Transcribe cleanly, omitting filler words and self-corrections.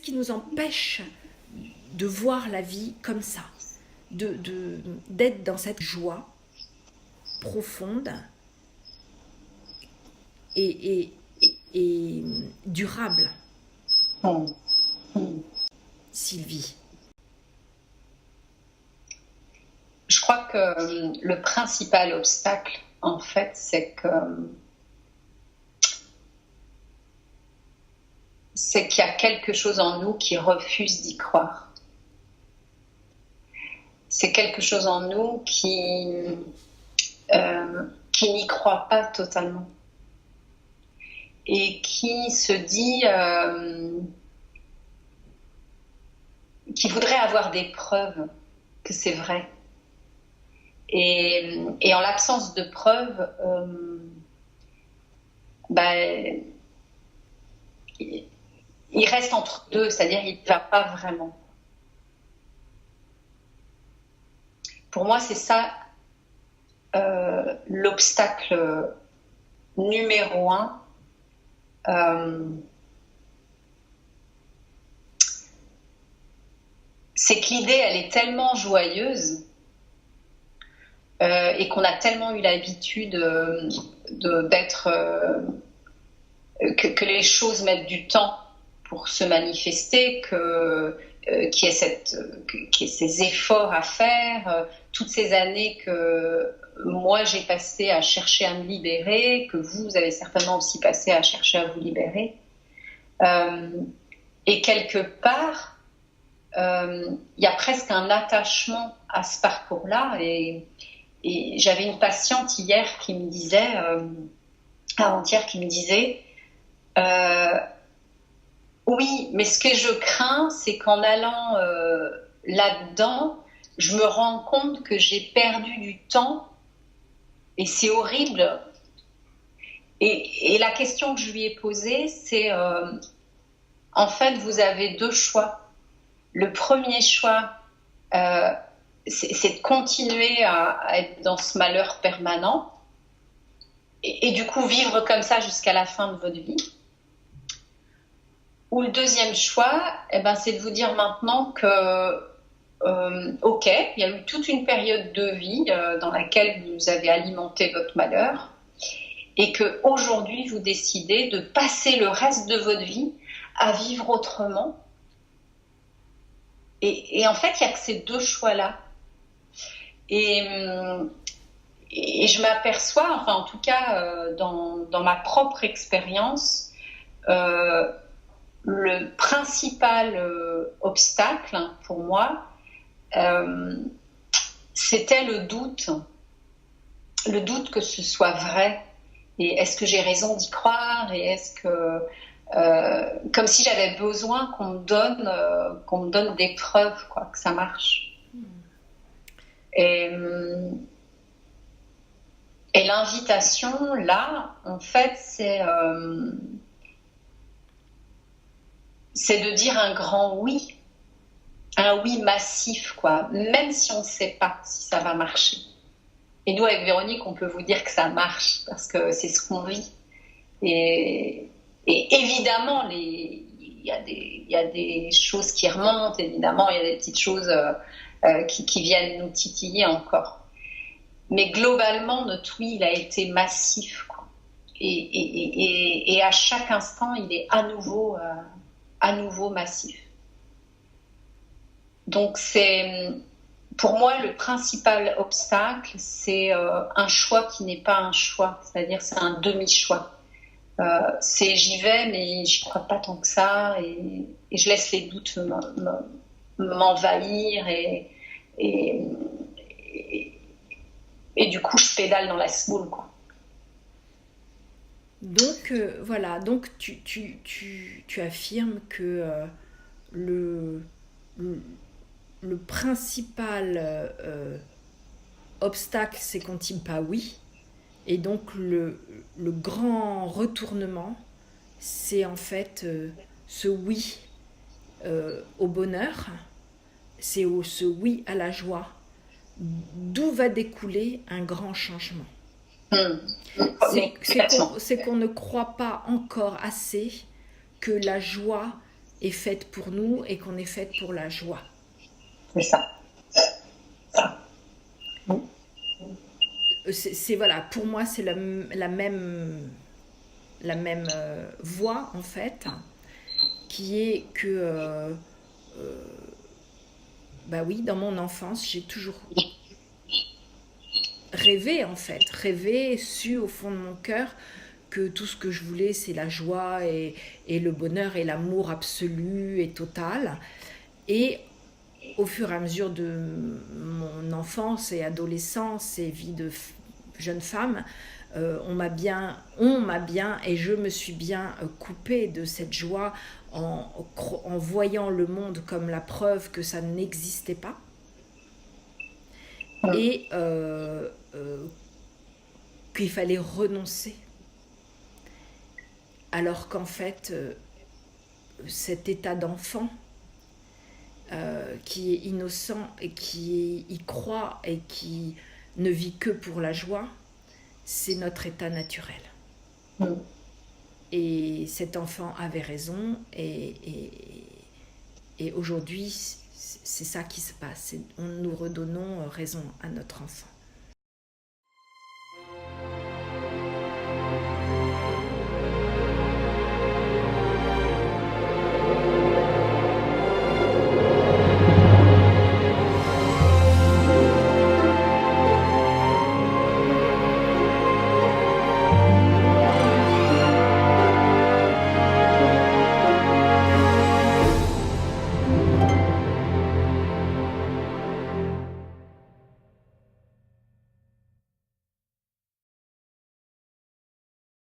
qui nous empêche de voir la vie comme ça, d'être dans cette joie profonde et durable, Sylvie? Je crois que le principal obstacle, en fait, c'est qu'il y a quelque chose en nous qui refuse d'y croire. C'est quelque chose en nous qui n'y croit pas totalement et qui se dit qui voudrait avoir des preuves que c'est vrai. Et en l'absence de preuves, il reste entre deux, c'est-à-dire il ne va pas vraiment. Pour moi, c'est ça l'obstacle numéro 1. C'est que l'idée, elle est tellement joyeuse et qu'on a tellement eu l'habitude d'être... que les choses mettent du temps pour se manifester, qu'il y ait ces efforts à faire, toutes ces années que moi j'ai passé à chercher à me libérer, que vous avez certainement aussi passé à chercher à vous libérer. Et quelque part, il y a presque un attachement à ce parcours-là. Et j'avais une patiente hier qui me disait, avant-hier, qui me disait oui, mais ce que je crains, c'est qu'en allant là-dedans, je me rends compte que j'ai perdu du temps et c'est horrible. Et la question que je lui ai posée, c'est en fait, vous avez 2 choix. Le premier choix, c'est de continuer à être dans ce malheur permanent et du coup vivre comme ça jusqu'à la fin de votre vie. Ou le deuxième choix, c'est de vous dire maintenant que, ok, il y a eu toute une période de vie dans laquelle vous avez alimenté votre malheur et qu'aujourd'hui, vous décidez de passer le reste de votre vie à vivre autrement. Et en fait, il n'y a que ces 2 choix-là. Et je m'aperçois, enfin en tout cas dans ma propre expérience, le principal obstacle pour moi, c'était le doute que ce soit vrai. Et est-ce que j'ai raison d'y croire? Et est-ce que, comme si j'avais besoin qu'on me donne des preuves, quoi, que ça marche. Et l'invitation, là, en fait, c'est de dire un grand oui, un oui massif, quoi, même si on ne sait pas si ça va marcher. Et nous, avec Véronique, on peut vous dire que ça marche, parce que c'est ce qu'on vit. Et évidemment, il y a des choses qui remontent, évidemment, il y a des petites choses qui viennent nous titiller encore. Mais globalement, notre oui, il a été massif, quoi. Et à chaque instant, il est à nouveau massif. Donc pour moi, le principal obstacle, c'est un choix qui n'est pas un choix, c'est-à-dire c'est un demi-choix. C'est j'y vais, mais je crois pas tant que ça, et je laisse les doutes m'envahir, et du coup, je pédale dans la semoule, quoi. Donc voilà, donc tu affirmes que le principal obstacle, c'est qu'on ne dit pas oui. Et donc le grand retournement, c'est en fait ce oui au bonheur, c'est ce oui à la joie, d'où va découler un grand changement. C'est qu'on ne croit pas encore assez que la joie est faite pour nous et qu'on est faite pour la joie. C'est ça. Voilà, pour moi, c'est la même voie, en fait, qui est que, bah oui, dans mon enfance, j'ai toujours rêvé, en fait, su au fond de mon cœur que tout ce que je voulais, c'est la joie et le bonheur et l'amour absolu et total. Et au fur et à mesure de mon enfance et adolescence et vie de jeune femme, on m'a bien, et je me suis bien coupée de cette joie en voyant le monde comme la preuve que ça n'existait pas. Et qu'il fallait renoncer. Alors qu'en fait, cet état d'enfant qui est innocent et qui y croit et qui ne vit que pour la joie, c'est notre état naturel. Et cet enfant avait raison et aujourd'hui, c'est ça qui se passe. Nous redonnons raison à notre enfant.